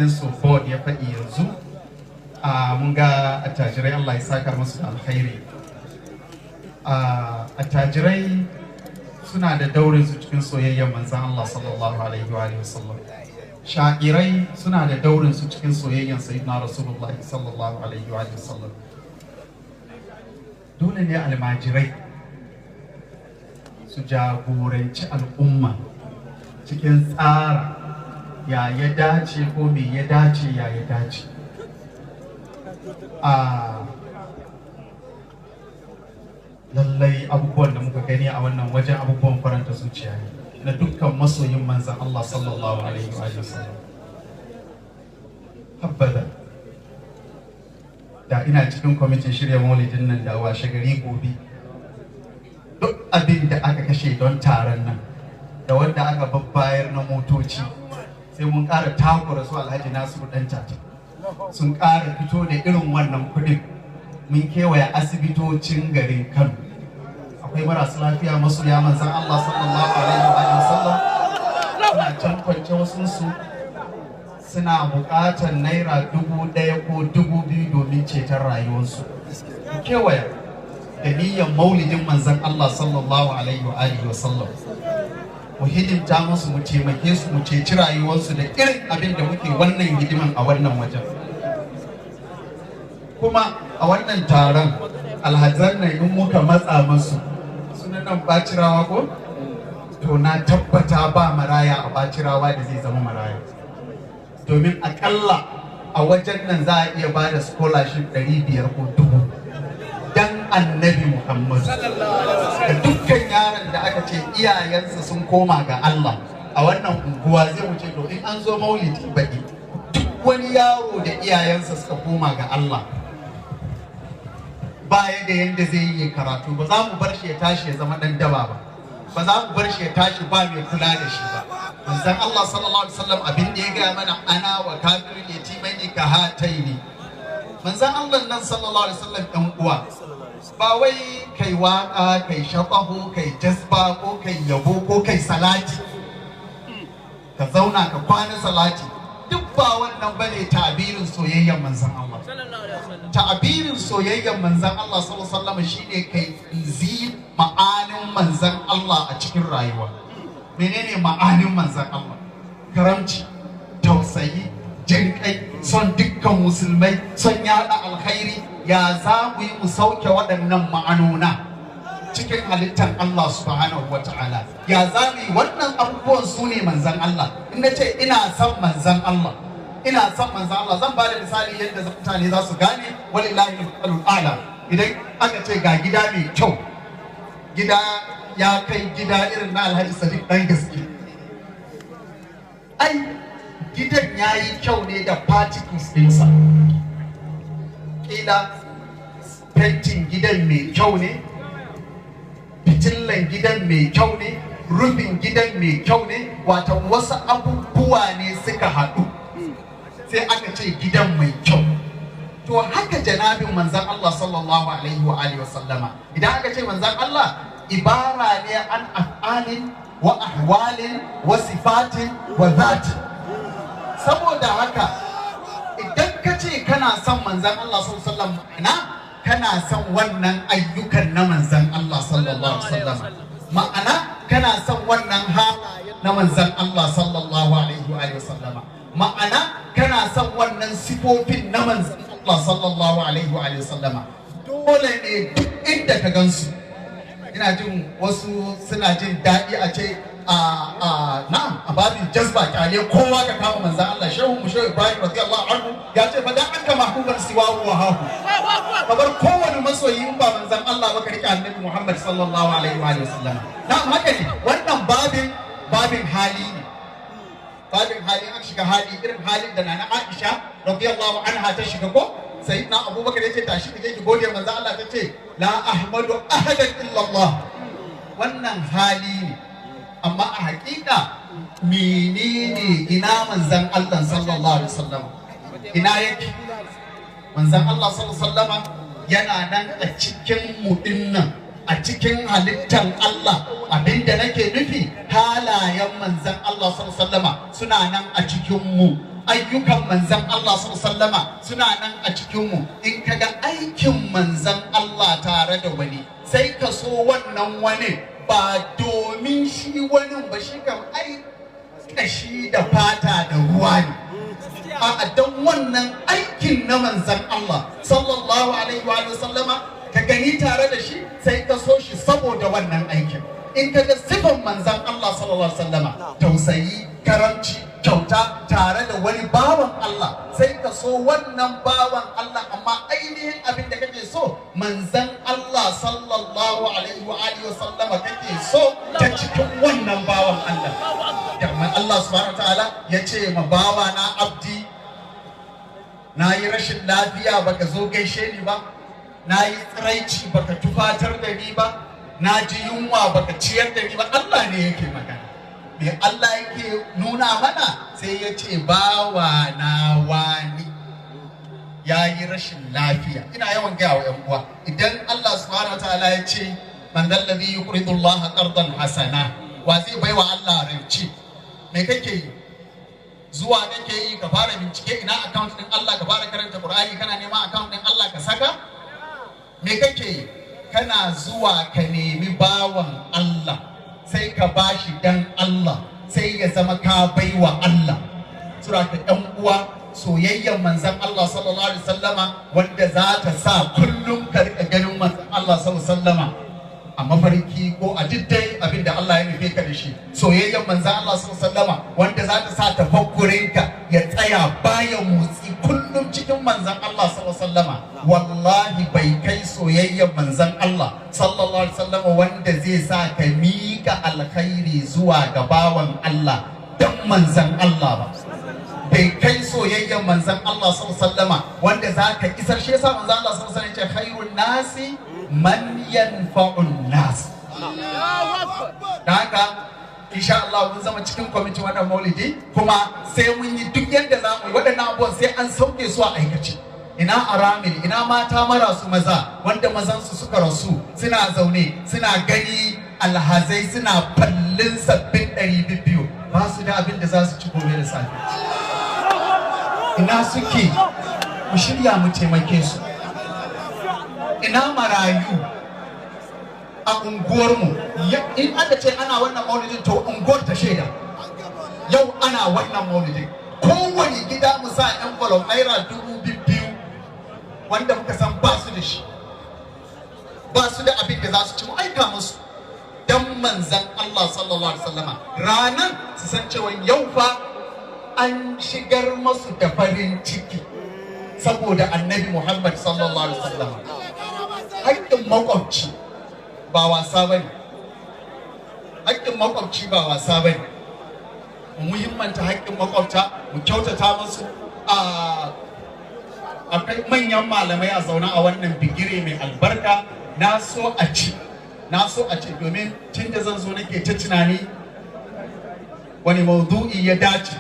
su Ford ya faɗi yanzu mun ga attajirai Allah ya saka musu da alkhairi. Attajirai suna da daurin su cikin soyayyar manzan Allah sallallahu alaihi wa sallam. Sha'irai suna da daurin su cikin soyayyar sayyidina Rasulullahi sallallahu alaihi wa sallam. Dole ne almajirai su jagoranci al'umma cikin tsara ya dace ko me ya dace ya dace. Lallai abubuwan da muka gani a wannan wajen abubuwan faranta zuciya ne na dukkan masoyin manzan Allah sallallahu alaihi wa sallam. Habbada da ina cikin kwamitin shirya maulidin nan da washe gari gobe duk abin da aka kashe don taron nan da wanda aka babbayar na motoci sai mun ƙara takura su Alhaji Nasiru dan Tata sun ƙara fito da irin wannan kuɗin mun kewaye asibitocin garin Kano. Akwai marasu lafiya masoya manzan Allah sallallahu alaihi wa sallam suna can kwance wasunsu suna buƙatar naira 1,000 ko 2,000 domin ceton rayuwarsu. Kewaya da niyyar maulidin manzan Allah sallallahu alaihi wa sallam mu hidimta musu, mu taimake su, mu ceci rayuwarsu da irin abin da muke wannan hidiman a wannan wajen. Kuma a wannan taron alhazan nan in muka matsa musu sunan nan Bacirawa ko to na tabbata ba maraya a Bacirawa da zai zama maraya, domin akalla a wajen nan za a iya ba da scholarship 500 ko 1000 dan annabi Muhammad. Da dukkan yaron da aka ce iyayensa sun koma ga Allah a wannan unguwa zai wuce to in an zo maulidi baɗi duk wani yaro da iyayensa suka koma ga Allah baya da yanda zai yi karatu ba za mu bar shi ya tashi ya zama dan daba ba za mu bar shi ya tashi ba mai kula da shi ba. Manzon Allah sallallahu alaihi wasallam abin da ya gaya mana ana wa kafirul yatimaini ka hataini. Manzon Allah nan sallallahu alaihi wasallam ɗan uwa ba wai kai waka kai shafahu kai jazba ko kai yabo ko kai salati ka zauna ka kwana salati duk ba wannan bane ta'abirin soyayyar manzon Allah. Ta'abirin soyayyar manzon Allah sallallahu alaihi wasallam shine kai zi ma'anin manzon Allah a cikin rayuwa. Menene ma'anin manzon Allah? Karamci, tausayi, jinkai, son dukkan musulmai, son yada alkhairi. Ya za mu yi mu sauke waɗannan ma'anona cikin halittar Allah subhanahu wa ta'ala? Ya za mu yi wannan abubuwan su ne manzan Allah? In na ce ina son manzan Allah, ina son manzan Allah, zan ba da misali yadda mutane za su gane walillahi al-masalul a'la. Idan aka ce ga gida mai kyau, gida ya kai gida irin na Alhaji Sadiq dan gaske, ai gidan ya yi kyau ne da particles ɗinsa. Kila fentin gidan mai kyau ne, fitilan gidan mai kyau ne, rufin gidan mai kyau ne, wata wasu abubuwa ne suka haɗu sai aka ce gidan mai kyau. To haka janabin manzan Allah sallallahu alaihi wa alihi wa sallama, idan aka ce manzan Allah ibara ne an af'alin wa ahwalin wa sifatin wa zatin. Saboda haka idan ka ce kana son manzan Allah sallallahu alaihi wasallam ma'ana kana son wannan ayyukan na manzan Allah sallallahu alaihi wasallam, ma'ana kana son wannan halayen na manzan Allah sallallahu alaihi wasallam, ma'ana kana son wannan sifofin na manzan Allah sallallahu alaihi wasallam. Dole ne duk inda ka gansu, ina jin wasu suna jin daɗi a ce na'am a babin jazba kyale kowa ka kama manzan Allah. Shehu mu Shehu Ibrahim radiyallahu anhu ya ce fa dan aka mahbuban siwa wa hahu, kabar kowane masoyi in ba manzan Allah ba ka rike annabi Muhammad sallallahu alaihi wa sallam. Na'am haka ne, wannan babin hali ne, babin hali an shiga hali irin halin da Nana Aisha radiyallahu anha ta shiga ko sayyidina Abubakar ya ce tashi ki gode manzan Allah, ta ce la ahmadu ahadan illa Allah. Wannan hali ne, amma a hakika menene ina manzan Allah sallallahu alaihi wasallam? Ina yake manzan Allah sallallahu alaihi wasallam? Yana nan a cikin mu dinnan, a cikin halittar Allah. Abinda nake nufi halayen manzan Allah sallallahu alaihi wasallam suna nan a cikin mu. ayyukan manzan Allah sallama suna nan a cikinmu. In kaga aikin manzan Allah tare da wani sai ka so wannan wani ba domin shi wani ba, shi kam ai kashi da fata da ruwa ne. A don wannan aikin na manzan Allah sallallahu alaihi wa sallama ka gani tare da shi sai ka so shi saboda wannan aikin. In ka ga sifan manzan Allah sallallahu alaihi wa sallama, tausayi, karamci, kyauta tare da wani bawan Allah, sai ka so wannan bawan Allah, amma ainihin abin da kake so manzan Allah sallallahu alaihi wa sallama kake so ta cikin wannan bawan Allah. Kamar Allah subhanahu wa ta'ala ya ce ma bawa na abdi, na yi rashin lafiya baka zo gaishe ni ba, na yi tsiraici baka tufatar da ni ba, na ji yunwa baka ciyar da ni ba. Allah ne yake magana. Me Allah yake nuna mana? Sai ya ce bawa na wani ya yi rashin lafiya. Ina yawan gaya wa 'yan uwa, idan Allah subhanahu wa ta'ala ya ce man dalladhi yuqridu Allah qardan hasana, wa zai baiwa Allah rance? Me kake yi? Zuwa kake yi ka fara bincike ina account din Allah, ka fara karanta Qur'ani kana neman account din Allah ka saka? Me kake yi? Kana zuwa ka nemi bawan Allah, sai ka bashi dan Allah, sai ya zama ka baiwa Allah. Sura ta ɗan uwa, soyayyar manzan Allah sallallahu alaihi wasallama wanda za ta sa kullum ka rika ganin manzan Allah sallallahu alaihi wasallama a mafarki ko a diddai abinda Allah ya nufe ka da shi. Soyayyar manzan Allah sallallahu alaihi wasallama wanda za ta sa tafakkurinka ya tsaya bayan motsi kullum cikin manzan Allah sallallahu alaihi wasallama. Wallahi bai kai soyayyar manzan Allah sallallahu alaihi wasallama wanda zai sa ka miƙa alkhairi zuwa ga bawan Allah dan manzan Allah ba. Bai kai soyayyar manzan Allah sallallahu alaihi wasallama wanda za ka isar. Shi yasa manzan Allah sallallahu alaihi wasallama ya ce khairun nasi man yanfa'un nas. Da haka insha Allah mun zama cikin kwamitin wannan maulidi, kuma sai mun yi duk yadda za mu yi waɗannan abubuwan, sai an sauke su a aikace. Ina aramil, ina mata marasu maza wanda mazansu suka rasu suna zaune suna gani alhazai suna fallin sabbin 200 ba su da abin da za su ci gobe da safe. Ina suke? Mu shirya mu taimake su. Ina marayu a unguwarmu? In aka ce ana wannan maulidin to unguwar ta shaida yau ana wannan maulidin. Kowane gida mu sa envelope naira 2,000 wanda muka san ba su da shi, ba su da abin da za su ci, mu aika musu dan manzan Allah sallallahu alaihi wasallama. Ranan su san cewa yau fa an shigar masu da farin ciki saboda annabi Muhammad sallallahu alaihi wasallama. Haƙƙin makwabci ba wasa bane, haƙƙin makwabci ba wasa bane. Mu muhimmanta haƙƙin makwabta, mu kyautata musu. Akwai manyan malamai a zaune a wannan bigire mai albarka. Na so a ci domin tun da zan zo nake ta tunani wani maudu'i ya dace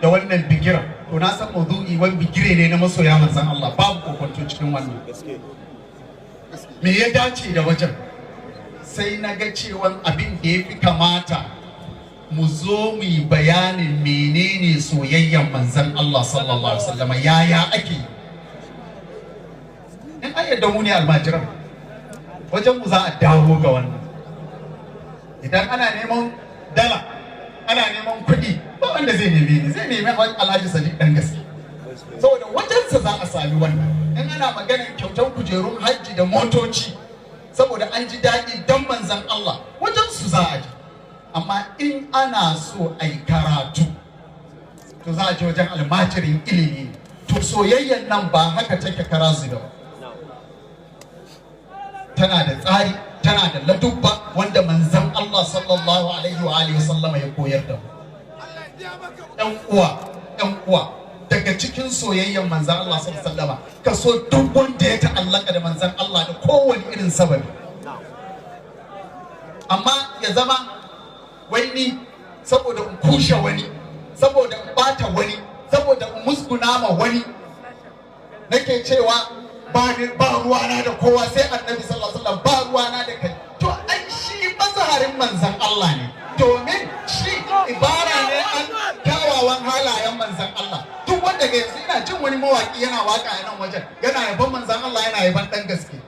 da wannan bigiren. To na san maudu'i wani bigire ne na masoya manzon Allah, babu kokonto cikin wannan. Me ya dace da wajen? Sai na ga cewa abin da ya fi kamata mu zo mu yi bayanin menene soyayyen manzon Allah sallallahu alaihi wasallam, yaya ake. In an yadda mu ne almajiran, wajen mu za a dawo ga wannan. Idan ana neman dala, ana neman kuɗi, ba wanda zai neme ni, zai nemi Alhaji Sadiq dan gaske, saboda wajensa za a sami wannan. In ana maganar kyautar kujerun hajji da motoci saboda an ji daɗi dan manzan Allah, wajensu za a ji. Amma in ana so a yi karatu, to za a ji wajen almajirin ilimi. To soyayyan nan ba haka take kara zuba ba. Tana da tsari, tana da ladubba wanda manzan Allah sallallahu alaihi wa alihi wasallama ya koyar da mu. Ɗan uwa, daga cikin soyayyen manzan Allah sallallahu alaihi wasallama ka so duk wanda ya ta'allaka da manzan Allah da kowane irin sababi. Amma ya zama wai ni saboda in kushe wani, saboda in bata wani, saboda in musguna ma wani, nake cewa ba ruwana da kowa sai annabi sallallahu alaihi wasallam, ba ruwana da kai. To ai shi mazaharin manzan Allah ne, domin shi ibara ne an kyawawan halayen manzan Allah. Duk wanda ga yanzu ina jin wani mawaki yana waka a nan wajen yana yaban manzan Allah yana yaban dan gaske.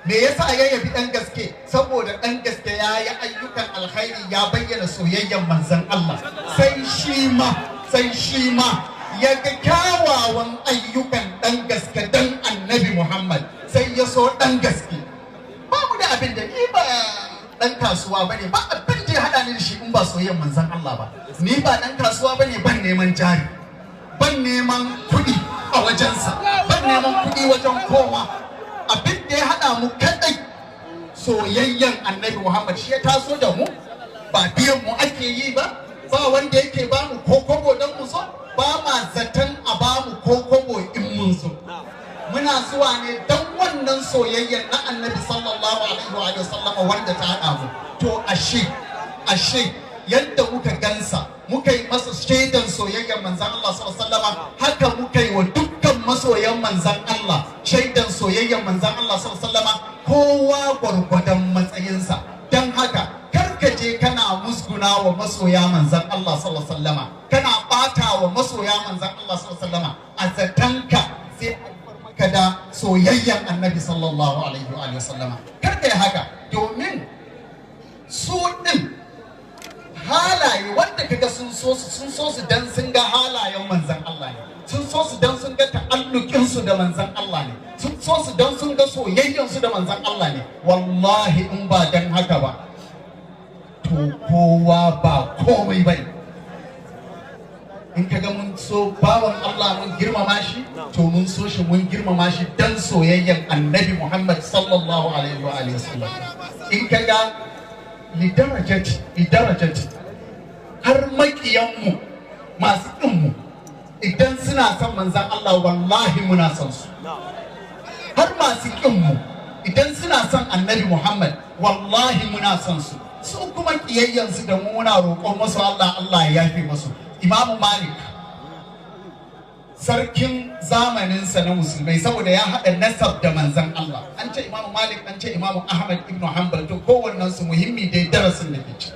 Me yasa ya yabi dan gaske? Saboda dan gaske ya yi ayyukan alkhairi ya bayyana soyayyen manzan Allah. Sai shi ma ya ga kyawawan ayyukan dan gaske dan annabi Muhammad sai ya so dan gaske. Ba mu da abin da ni ba dan kasuwa bane, ba abin da ya hada ni da shi in ba soyayyen manzan Allah ba. Ni ba dan kasuwa bane, ban neman jari, ban neman kuɗi a wajensa, ban neman kuɗi wajen kowa. Abin da ya hada mu kadai soyayyen annabi Muhammad shi ya taso da mu, ba biyan mu ake yi ba wanda yake ba mu kokobo don mu so, ba ma zaton a ba mu kokobo in mun so. Muna zuwa ne don wannan soyayyen na annabi sallallahu alaihi wa sallam wanda ta hada mu. To ashe yadda muka gansa muka yi masa shaidan soyayyen manzan Allah sallallahu alaihi wa sallama, haka muka yi wa dukkan masoyan manzan Allah shaidan soyayyen manzan Allah sallallahu alaihi wa sallama, kowa gwargwadon matsayinsa. Don haka karkaje kana musguna wa masoya manzan Allah sallallahu alaihi wa sallama, kana bata wa masoya manzan Allah sallallahu alaihi wa sallama, a zatanka sai ka da soyayyen annabi sallallahu alaihi wa sallama. Karka yi haka, domin su din halaye wanda kaga sun so su dan sun ga halayen manzan Allah ne, sun so su dan sun ga ta'allukin su da manzan Allah ne, sun so su dan sun ga soyayyen su da manzan Allah ne. Wallahi in ba dan haka ba to kowa ba komai bane. In kaga mun so bawan Allah mun girmama shi, to mun so shi mun girmama shi dan soyayyen annabi Muhammad sallallahu alaihi wa sallam. In kaga lidarajati har makiyanmu masu ɗinmu idan suna son manzan Allah wallahi muna son su, har masu ƙinmu idan suna son annabi Muhammad wallahi muna son su. Su kuma ƙiyayyansu da mu muna roƙon masu Allah ya yafe masu. Imamu Malik sarkin zamaninsa na musulmai, saboda ya haɗa nasab da manzan Allah. An ce Imamu Malik, an ce Imamu Ahmad ibn Hanbal, to kowannensu muhimmi dai darasin da ke ci.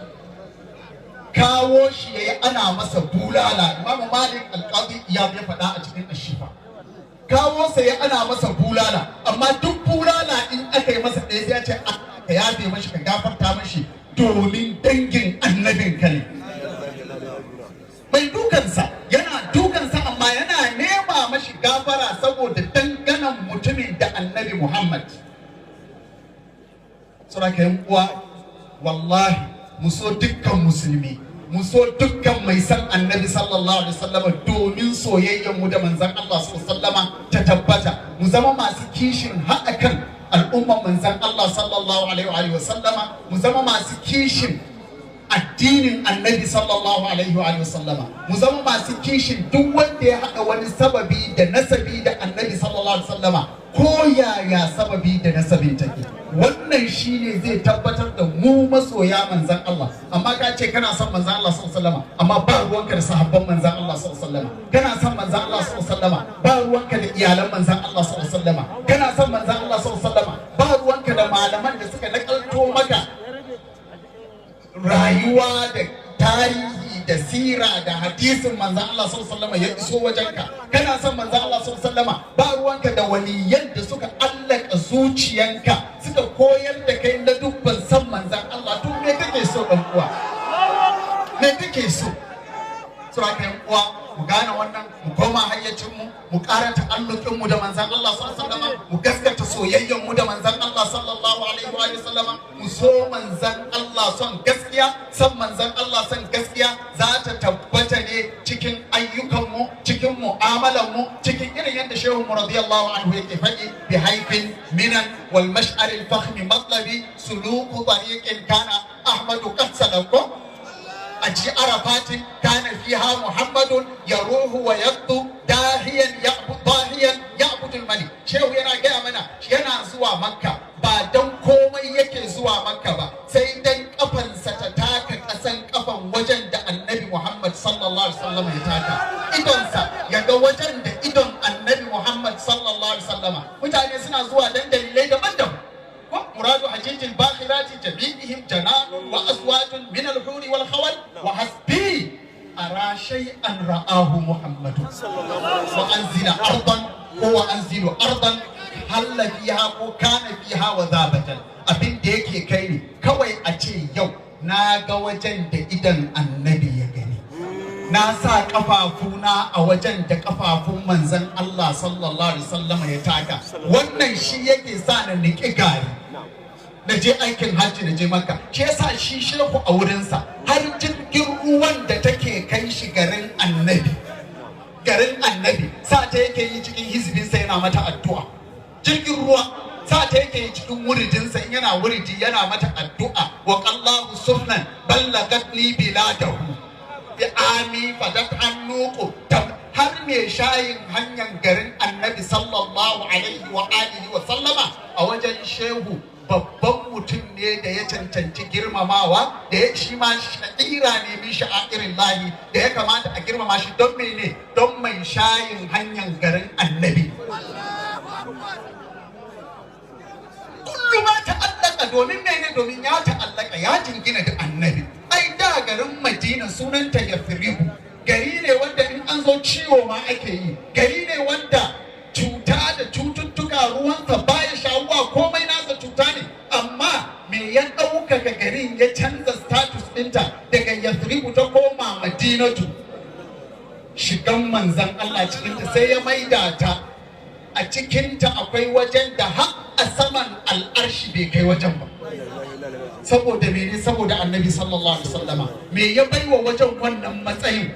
Kawo shi yayi ana masa bulala. Imamu Malik alƙadi ya faɗa a cikin Ashifa. Kawo sa ya ana masa bulala, amma duk bulala in aka yi masa ɗaya sai ya ce ka yafe mashi, ka gafarta mashi, domin dangin annabin ka ne. Mai dukansa yana dukansa, amma yana nema mashi gafara saboda danganan mutumin da annabi Muhammad. Suraka yan uwa, wallahi mu so dukkan musulmi, mu so dukkan mai san annabi sallallahu alaihi wasallam, domin soyayyar mu da manzon Allah sallallahu alaihi wasallama ta tabbata. Mu zama masu kishin haɗa kan al'umman manzon Allah sallallahu alaihi wasallama, mu zama masu kishin addinin annabi sallallahu alaihi wa sallama, mu zama masu kishin duk wanda ya haɗa wani sababi da nasabi da annabi sallallahu alaihi wa sallama, ko yaya sababi da nasabin take. Wannan shine zai tabbatar da mu masoya manzan Allah. Amma ka ce kana son manzan Allah sallallahu alaihi wa sallama, amma ba ruwanka da sahabban manzan Allah sallallahu alaihi wa sallama. Kana son manzan Allah sallallahu alaihi wa sallama, ba ruwanka da iyalan manzan Allah sallallahu alaihi wa sallama. Kana son manzan Allah sallallahu alaihi wa sallama, ba ruwanka da malaman da suka nakalto maka rayuwa da tarihi da sira da hadisin manzan Allah sallallahu alaihi wasallam ya iso wajenka. Kana son manzan Allah sallallahu alaihi wasallam, ba ruwanka da waliyan da suka allaka zuciyanka, suka koyar da kai na dubban san manzan Allah. To me kake so dan uwa? Me kake so? Sura kan uwa, mu gane wannan, mu koma hayyacin mu ƙara ta'alluqin mu da manzan Allah sallallahu alaihi wasallam, mu gaskata soyayyen mu da manzan Allah sallallahu alaihi wa sallam, mu so manzan Allah son gaskiya. San manzan Allah son gaskiya za ta tabbata ne cikin ayyukan mu, cikin mu'amalan mu, cikin irin yadda shehu mu radiyallahu anhu yake faɗi, bi haifin minan wal mash'ar al fakhmi matlabi suluku tariqin kana ahmadu qad sadaqo أجي عرفات كان فيها محمد يروح ويقضي داهيا يعبد الملك. شيخ yana gaya mana yana zuwa Makka ba dan komai yake zuwa Makka ba, sai dan kafansa ta taka kasan kafan wajen da Annabi Muhammad sallallahu alaihi wasallam ya taka, idonsa ya ga wajen da idon Annabi Muhammad sallallahu alaihi wasallam. Mutane suna zuwa dan dalilai daban-daban. مراد حجيج الباخرات جميعهم جنان وأزواج من الحور والخوالق. anzila ardan ko wa anzilu ardan halla fiha ko kana fiha wa zabatan abin da yake kai ne kawai a ce yau na ga wajen da idan annabi ya gani na sa kafafuna a wajen da kafafun manzon Allah sallallahu alaihi wasallam ya taka wannan shi yake sa na niki gari na je aikin hajji na je Makka shi yasa shi shehu a wurinsa har jirgin ruwan da take kai shi garin annabi sa ta yake yi cikin hizbinsa yana mata addu'a jirgin ruwa sa ta yake yi cikin wuridinsa yana wuridi yana mata addu'a wa qallahu sunnan ballagatni biladahu bi ami fadat annuqu har me shayin hanyar garin annabi sallallahu alaihi wa alihi wa sallama a wajen shehu babban mutum ne da ya cancanci girmamawa da ya shi ma sha'ira ne min sha'irin lahi da ya kamata a girmama shi don mene don mai shayin hanyar garin annabi kullu ma ta'allaka domin mene domin ya ta'allaka ya jingina da annabi ai da garin Madina sunanta Yafribu gari ne wanda in an zo ciwo ma ake yi gari ne wanda cuta da cututtuka ruwansa baya shawuwa komai nasa cuta ne amma me ya ɗaukaka garin ya canza status ɗinta daga Yasribu ta koma Madinatu shigan manzan Allah cikinta sai ya maida ta a cikinta akwai wajen da har a saman al'arshi bai kai wajen ba saboda mene saboda annabi sallallahu alaihi wasallama me ya baiwa wajen wannan matsayin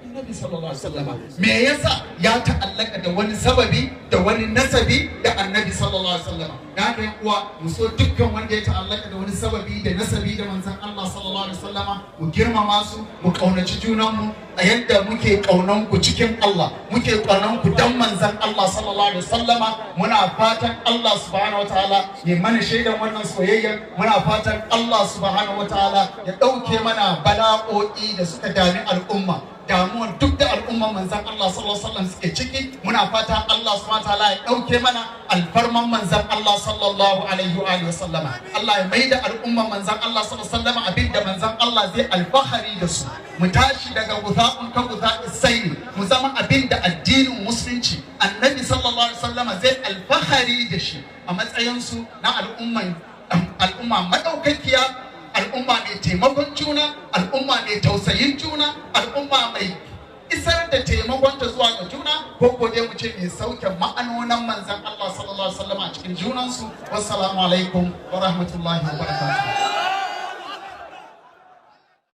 annabi sallallahu alaihi wasallama me yasa ya ta'allaka da wani sababi da wani nasabi da annabi sallallahu alaihi wasallama da haka yan uwa mu so dukkan wanda ya ta'allaka da wani sababi da nasabi da manzon Allah sallallahu alaihi wasallama mu girmama su mu kaunaci junanmu a yadda muke kaunan ku cikin Allah muke kaunan ku dan manzon Allah sallallahu alaihi wasallama muna fatan Allah subhanahu wataala ya mana shaidan wannan soyayya muna fatan Allah subhanahu wataala ya dauke mana bala'o'i da suka dami al'umma damuwar duk da al'umman manzan Allah sallallahu alaihi wasallam suke ciki muna fata Allah subhanahu wataala ya dauke mana alfarman manzan Allah sallallahu alaihi wa sallama Allah ya maida al'umman manzan Allah sallallahu alaihi wasallam abinda manzan Allah zai alfahari da su mu tashi daga guza'un ka guza'i sai mu zama abinda addinin musulunci annabi sallallahu alaihi wasallama zai alfahari da shi a matsayin su na al'umma madaukakiya al'umma mai taimakon juna al'umma mai tausayin juna al'umma mai isar da taimakon ta zuwa ga juna ko dai mu ce mai sauke ma'anonan manzon Allah sallallahu alaihi wasallam a cikin junansu wassalamu alaikum wa rahmatullahi wa barakatuh